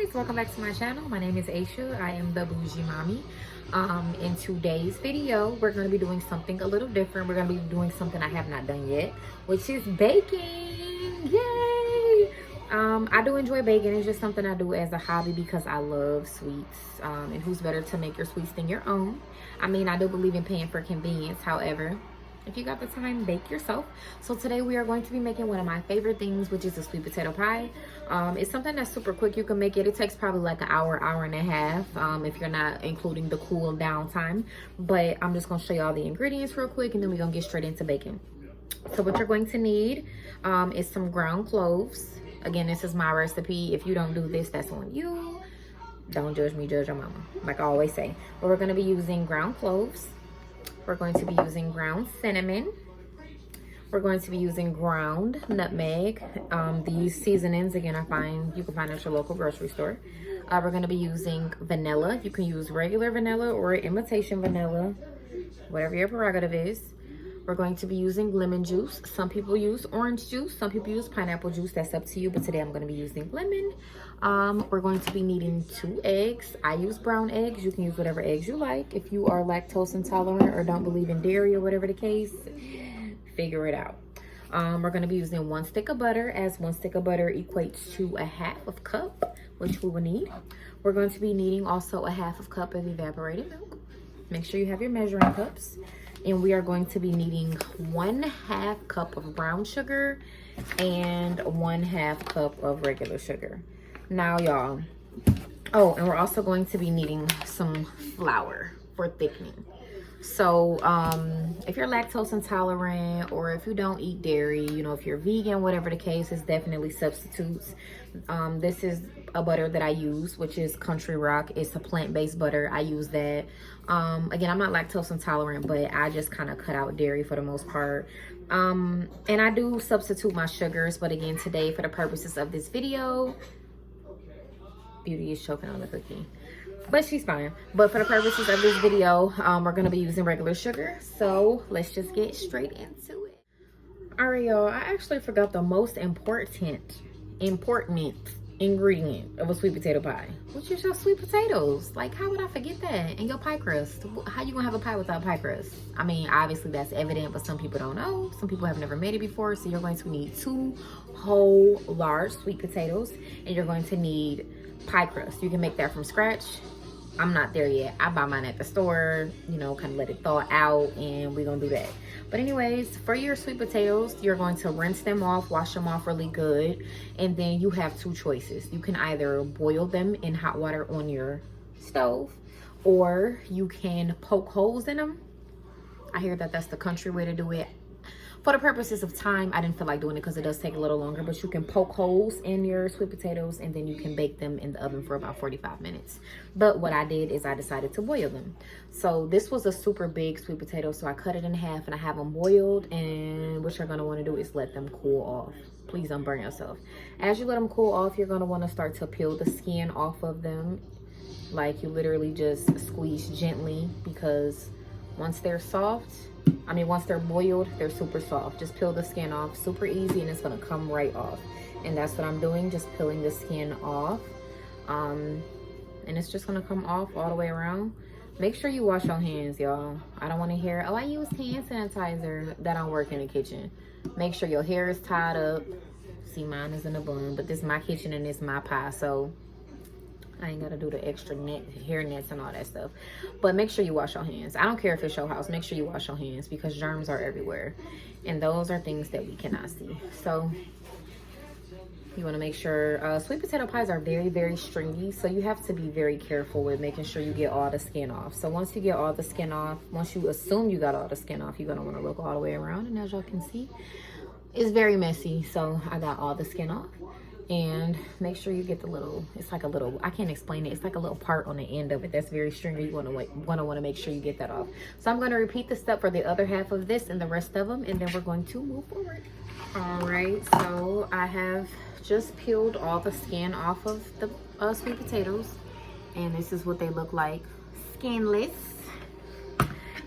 guys, welcome back to my channel. My name is Aisha. I am the bougie mommy. In today's video, we're going to be doing something a little different. We're going to be doing something I have not done yet, which is baking. Yay! I do enjoy baking. It's just something I do as a hobby because I love sweets. And who's better to make your sweets than your own? I mean, I do believe in paying for convenience. However, if you got the time, bake yourself. So today we are going to be making one of my favorite things, which is a sweet potato pie. It's something that's super quick. You can make it. It takes probably like an hour, hour and a half, if you're not including the cool down time. But I'm just going to show you all the ingredients real quick, and then we're going to get straight into baking. So what you're going to need is some ground cloves. Again, this is my recipe. If you don't do this, that's on you. Don't judge me, judge your mama, like I always say. But we're going to be using ground cloves. We're going to be using ground cinnamon. We're going to be using ground nutmeg. These seasonings, again, you can find at your local grocery store. We're going to be using vanilla. You can use regular vanilla or imitation vanilla, whatever your prerogative is. We're going to be using lemon juice. Some people use orange juice. Some people use pineapple juice. That's up to you. But today I'm going to be using lemon. We're going to be needing 2 eggs. I use brown eggs. You can use whatever eggs you like. If you are lactose intolerant or don't believe in dairy or whatever the case, figure it out. We're going to be using 1 stick of butter, as 1 stick of butter equates to a 1/2 cup, which we will need. We're going to be needing also a 1/2 cup of evaporated milk. Make sure you have your measuring cups. And we are going to be needing 1/2 cup of brown sugar and 1/2 cup of regular sugar. Now, y'all. Oh, and we're also going to be needing some flour for thickening. So, if you're lactose intolerant or if you don't eat dairy, you know, if you're vegan, whatever the case, it's definitely substitutes. This is a butter that I use, which is Country Rock. It's a plant-based butter. I use that. Again, I'm not lactose intolerant, but I just kind of cut out dairy for the most part. And I do substitute my sugars, but again, today, for the purposes of this video, Beauty is choking on the cookie. But she's fine. But for the purposes of this video, we're going to be using regular sugar. So let's just get straight into it. All right, y'all. I actually forgot the most important ingredient of a sweet potato pie, which is your sweet potatoes. Like, how would I forget that? And your pie crust. How you gonna have a pie without pie crust? I mean, obviously that's evident, but some people don't know. Some people have never made it before. So you're going to need 2 whole large sweet potatoes, and you're going to need pie crust. You can make that from scratch. I'm not there yet. I buy mine at the store, you know, kind of let it thaw out, and we're gonna do that. But anyways, for your sweet potatoes, you're going to rinse them off, wash them off really good, and then you have 2 choices. You can either boil them in hot water on your stove, or you can poke holes in them. I hear that that's the country way to do it. For the purposes of time, I didn't feel like doing it because it does take a little longer, but you can poke holes in your sweet potatoes and then you can bake them in the oven for about 45 minutes. But what I did is I decided to boil them. So this was a super big sweet potato, so I cut it in half and I have them boiled, and what you're going to want to do is let them cool off. Please don't burn yourself. As you let them cool off, you're going to want to start to peel the skin off of them. Like, you literally just squeeze gently, because once they're soft, once they're boiled, they're super soft. Just peel the skin off, super easy, and it's gonna come right off. And that's what I'm doing, just peeling the skin off. And it's just gonna come off all the way around. Make sure you wash your hands, y'all. I don't wanna hear, oh, I use hand sanitizer. That don't work in the kitchen. Make sure your hair is tied up. See, mine is in a bun, but this is my kitchen and this is my pie, so I ain't gotta do the extra hair nets and all that stuff. But make sure you wash your hands. I don't care if it's your house. Make sure you wash your hands, because germs are everywhere. And those are things that we cannot see. So you wanna make sure, sweet potato pies are very, very stringy. So you have to be very careful with making sure you get all the skin off. So once you get all the skin off, once you assume you got all the skin off, you're gonna wanna look all the way around. And as y'all can see, it's very messy. So I got all the skin off. And make sure you get the little, it's like a little, I can't explain it. It's like a little part on the end of it that's very stringy. You want to make sure you get that off. So I'm going to repeat the step for the other half of this and the rest of them, and then we're going to move forward. All right, so I have just peeled all the skin off of the sweet potatoes, and this is what they look like, skinless.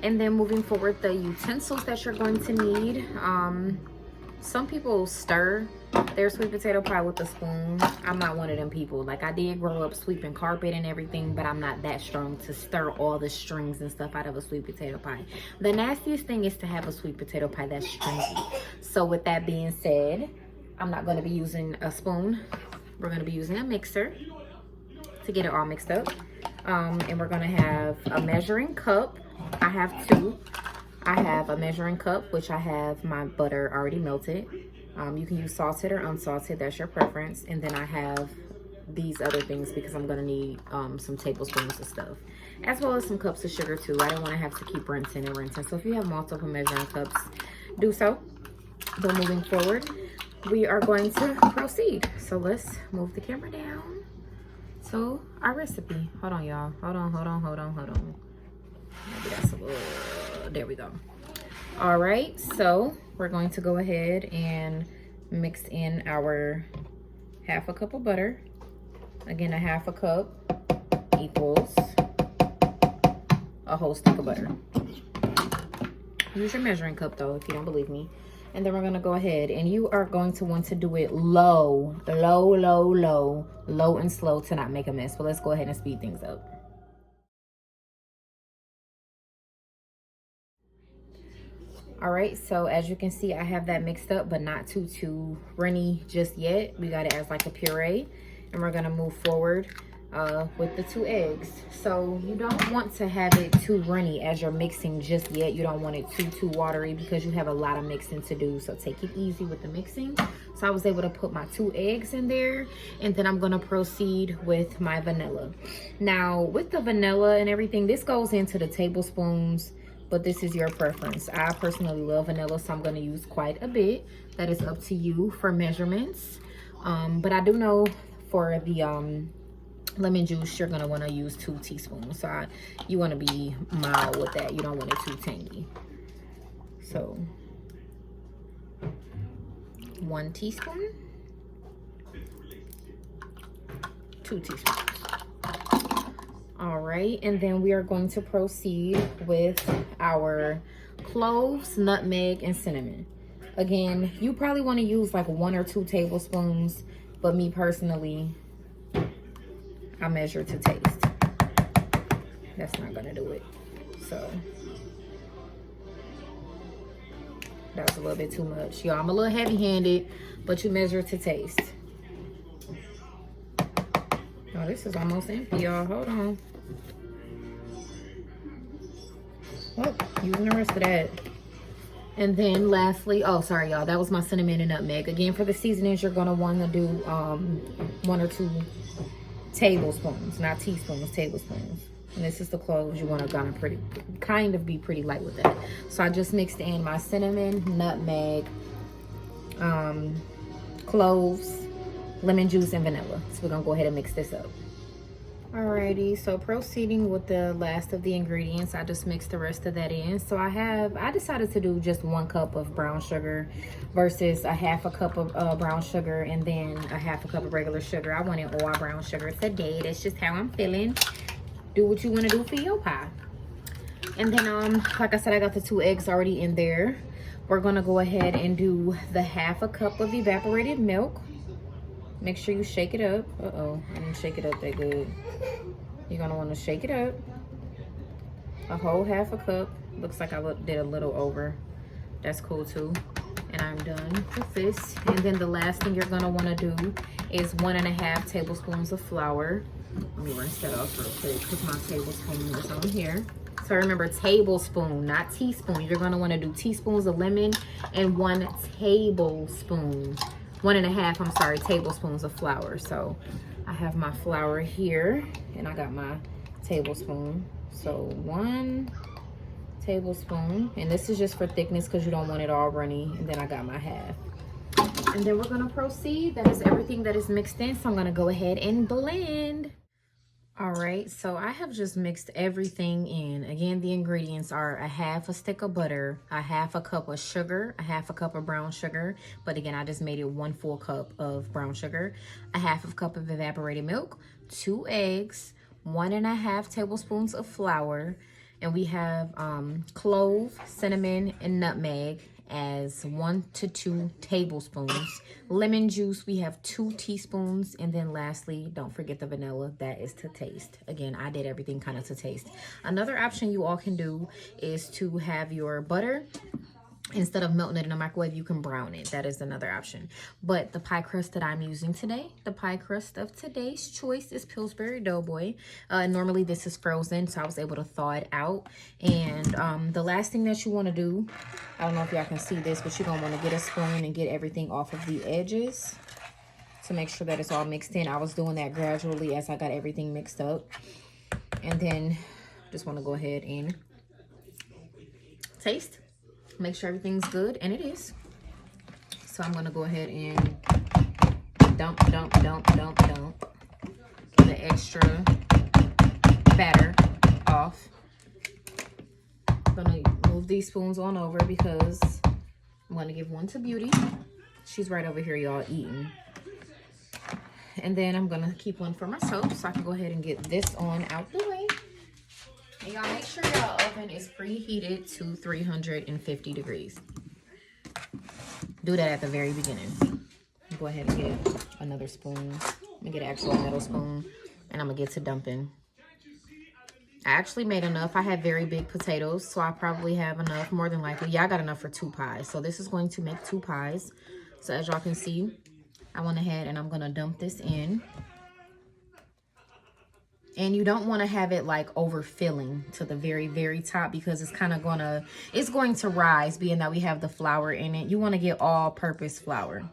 And then moving forward, the utensils that you're going to need. some people stir their sweet potato pie with a spoon. I'm not one of them people. Like, I did grow up sweeping carpet and everything, but I'm not that strong to stir all the strings and stuff out of a sweet potato pie. The nastiest thing is to have a sweet potato pie that's stringy. So with that being said, I'm not going to be using a spoon. We're going to be using a mixer to get it all mixed up. And we're going to have a measuring cup. I have two. I have a measuring cup, which I have my butter already melted. You can use salted or unsalted, that's your preference. And then I have these other things because I'm gonna need some tablespoons of stuff, as well as some cups of sugar too. I don't want to have to keep rinsing and rinsing. So if you have multiple measuring cups, do so. But moving forward, we are going to proceed. So let's move the camera down to our recipe. Hold on, y'all. Hold on. Maybe that's a little, there we go. All right, so we're going to go ahead and mix in our half a cup of butter. Again, a half a cup equals a whole stick of butter. Use your measuring cup though, if you don't believe me. And then we're gonna go ahead, and you are going to want to do it low and slow to not make a mess. But let's go ahead and speed things up. All right, so as you can see, I have that mixed up, but not too runny just yet. We got it as like a puree, and we're gonna move forward with the 2 eggs. So you don't want to have it too runny as you're mixing just yet. You don't want it too watery because you have a lot of mixing to do. So take it easy with the mixing. So I was able to put my 2 eggs in there, and then I'm gonna proceed with my vanilla. Now with the vanilla and everything, this goes into the tablespoons, but this is your preference. I personally love vanilla, so I'm gonna use quite a bit. That is up to you for measurements. But I do know for the lemon juice, you're gonna wanna use 2 teaspoons. So you wanna be mild with that. You don't want it too tangy. So 1 teaspoon, 2 teaspoons. All right, and then we are going to proceed with our cloves, nutmeg, and cinnamon. Again, you probably want to use like 1 or 2 tablespoons, but me personally, I measure to taste. That's not gonna do it. So that was a little bit too much. Y'all, I'm a little heavy-handed, but you measure to taste. Oh, this is almost empty, y'all. Hold on. Oh, using the rest of that. And then lastly, oh, sorry, y'all. That was my cinnamon and nutmeg. Again, for the seasonings, you're going to want to do 1 or 2 tablespoons. Not teaspoons, tablespoons. And this is the cloves. You want to kind of be pretty light with that. So I just mixed in my cinnamon, nutmeg, cloves, lemon juice, and vanilla. So we're gonna go ahead and mix this up. Alrighty, so proceeding with the last of the ingredients, I just mixed the rest of that in. So I decided to do just 1 cup of brown sugar versus a half a cup of brown sugar and then a half a cup of regular sugar. I wanted all brown sugar today. That's just how I'm feeling. Do what you want to do for your pie. And then like I said, I got the 2 eggs already in there. We're gonna go ahead and do the half a cup of evaporated milk. Make sure you shake it up. Uh-oh, I didn't shake it up that good. You're gonna wanna shake it up. A whole half a cup. Looks like I did a little over. That's cool too. And I'm done with this. And then the last thing you're gonna wanna do is 1.5 tablespoons of flour. Let me rinse that off real quick because my tablespoon is on here. So remember, tablespoon, not teaspoon. You're gonna wanna do teaspoons of lemon and 1 tablespoon. 1.5, I'm sorry, tablespoons of flour. So I have my flour here and I got my tablespoon. So 1 tablespoon, and this is just for thickness because you don't want it all runny. And then I got my half. And then we're gonna proceed. That is everything that is mixed in. So I'm gonna go ahead and blend. All right, so I have just mixed everything in. Again, the ingredients are a half a stick of butter, a half a cup of sugar, a half a cup of brown sugar. But again, I just made it 1 full cup of brown sugar, a half a cup of evaporated milk, 2 eggs, 1.5 tablespoons of flour, and we have clove, cinnamon, and nutmeg, as 1 to 2 tablespoons. Lemon juice, we have 2 teaspoons. And then lastly, don't forget the vanilla, that is to taste. Again, I did everything kind of to taste. Another option you all can do is to have your butter. Instead of melting it in the microwave, you can brown it. That is another option. But the pie crust that I'm using today, the pie crust of today's choice is Pillsbury Doughboy. Normally this is frozen, so I was able to thaw it out. And the last thing that you want to do, I don't know if y'all can see this, but you're going to want to get a spoon and get everything off of the edges to make sure that it's all mixed in. I was doing that gradually as I got everything mixed up. And then just want to go ahead and taste. Make sure everything's good, and it is. So I'm gonna go ahead and dump the extra batter off. I'm gonna move these spoons on over because I'm gonna give one to Beauty. She's right over here, y'all, eating. And then I'm gonna keep one for myself so I can go ahead and get this on out the way. And y'all make sure your oven is preheated to 350 degrees. Do that at the very beginning. Go ahead and get another spoon. I'm gonna get an actual metal spoon and I'm gonna get to dumping. I actually made enough. I had very big potatoes, so I probably have enough, more than likely. Yeah, I got enough for 2 pies. So this is going to make 2 pies. So as y'all can see, I went ahead and I'm gonna dump this in. And you don't want to have it like overfilling to the very, very top because it's kind of it's going to rise, being that we have the flour in it. You want to get all-purpose flour.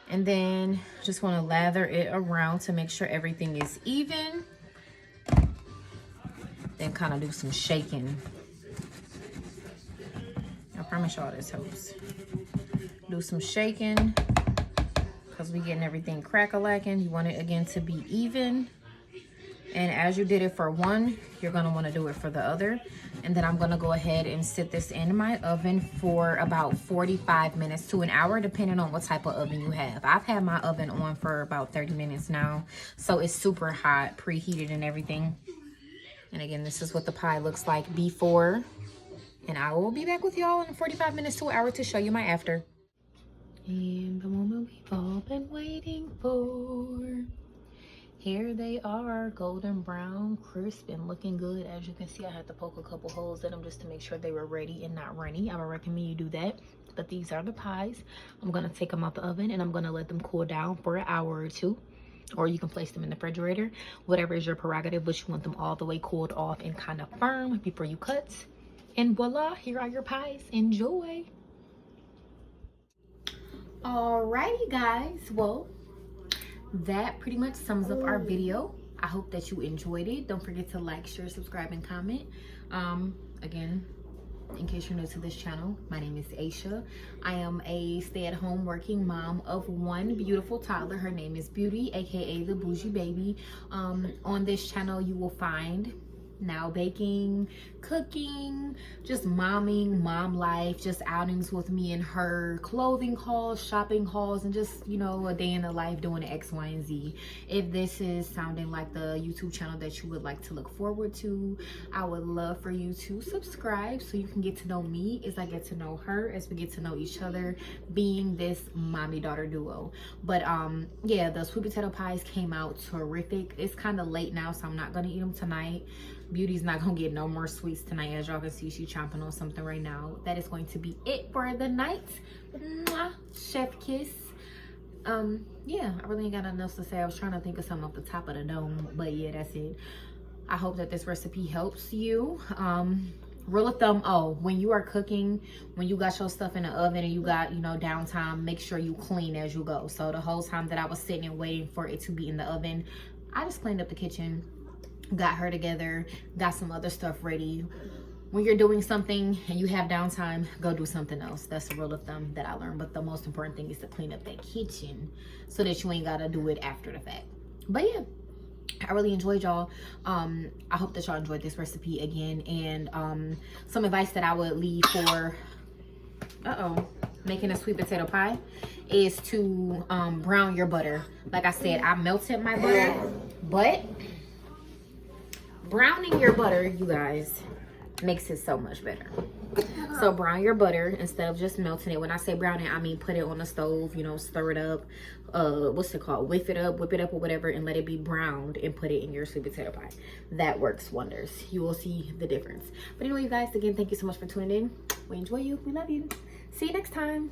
And then just want to lather it around to make sure everything is even. Then kind of do some shaking. I promise y'all this helps. Do some shaking. Because we getting everything crack-a-lacking. You want it again to be even. And as you did it for one, you're going to want to do it for the other. And then I'm going to go ahead and sit this in my oven for about 45 minutes to an hour, depending on what type of oven you have. I've had my oven on for about 30 minutes now. So it's super hot, preheated and everything. And again, this is what the pie looks like before. And I will be back with y'all in 45 minutes to an hour to show you my after. And the moment we've all been waiting for. Here they are, golden brown, crisp, and looking good. As you can see, I had to poke a couple holes in them just to make sure they were ready and not runny. I would recommend you do that. But these are the pies. I'm going to take them out the oven and I'm going to let them cool down for an hour or 2. Or you can place them in the refrigerator. Whatever is your prerogative, but you want them all the way cooled off and kind of firm before you cut. And voila, here are your pies. Enjoy. Alrighty guys, well, that pretty much sums up our video. I hope that you enjoyed it. Don't forget to like, share, subscribe, and comment. Again, in case you're new to this channel, my name is Aisha. I am a stay-at-home working mom of 1 beautiful toddler. Her name is Beauty, aka the bougie baby. On this channel you will find now baking, cooking, just momming, mom life, just outings with me and her, clothing hauls, shopping hauls, and just, you know, a day in the life doing X, Y, and Z. If this is sounding like the YouTube channel that you would like to look forward to, I would love for you to subscribe so you can get to know me as I get to know her, as we get to know each other, being this mommy-daughter duo. But yeah, the sweet potato pies came out terrific. It's kind of late now, so I'm not gonna eat them tonight. Beauty's not gonna get no more sweets tonight. As y'all can see, she's chomping on something right now. That is going to be it for the night. Mwah, chef kiss. Yeah, I really ain't got nothing else to say. I was trying to think of something off the top of the dome, but yeah, that's it. I hope that this recipe helps you. Rule of thumb, when you are cooking, when you got your stuff in the oven and you got, you know, downtime, make sure you clean as you go. So the whole time that I was sitting and waiting for it to be in the oven, I just cleaned up the kitchen, got her together, got some other stuff ready. When you're doing something and you have downtime, go do something else. That's the rule of thumb that I learned. But the most important thing is to clean up that kitchen so that you ain't gotta do it after the fact. But yeah, I really enjoyed y'all. I hope that y'all enjoyed this recipe again. And some advice that I would leave for making a sweet potato pie is to brown your butter. Like I said, I melted my butter, but browning your butter, you guys, makes it so much better. So brown your butter instead of just melting it. When I say brown it, I mean put it on the stove, you know, stir it up, what's it called, whip it up or whatever, and let it be browned and put it in your sweet potato pie. That works wonders. You will see the difference. But anyway, you guys, again, thank you so much for tuning in. We enjoy you. We love you. See you next time.